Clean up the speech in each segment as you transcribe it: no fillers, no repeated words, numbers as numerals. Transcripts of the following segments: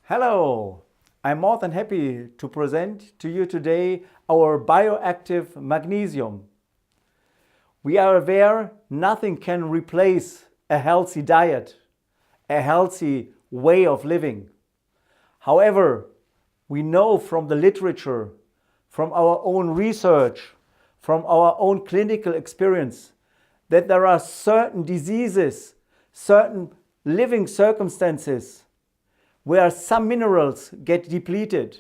Hello, I'm more than happy to present to you today our bioactive magnesium. We are aware nothing can replace a healthy diet, a healthy way of living. However, we know from the literature, from our own research, from our own clinical experience, that there are certain diseases, certain living circumstances where some minerals get depleted,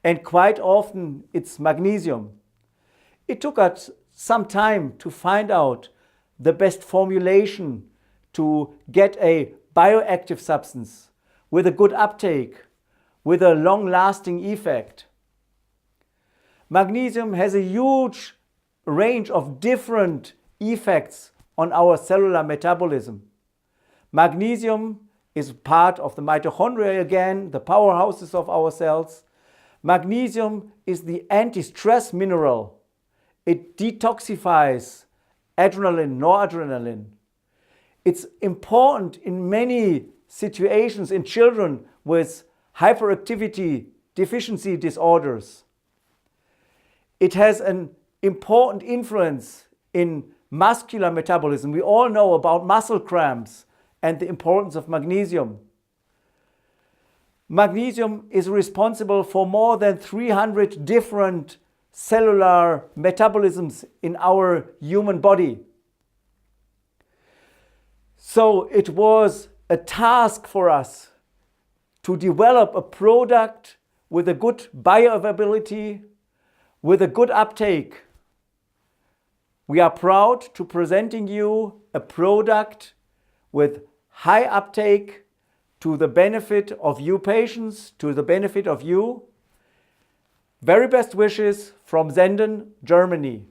and quite often it's magnesium. It took us some time to find out the best formulation to get a bioactive substance with a good uptake, with a long-lasting effect. Magnesium has a huge range of different effects on our cellular metabolism. Magnesium is part of the mitochondria again, the powerhouses of our cells. Magnesium is the anti-stress mineral. It detoxifies adrenaline, noradrenaline. It's important in many situations in children with hyperactivity deficiency disorders. It has an important influence in muscular metabolism. We all know about muscle cramps and the importance of magnesium. Magnesium is responsible for more than 300 different cellular metabolisms in our human body. So it was a task for us to develop a product with a good bioavailability, with a good uptake. We are proud to presenting you a product with high uptake to the benefit of you patients, to the benefit of you. Very best wishes from Senden, Germany.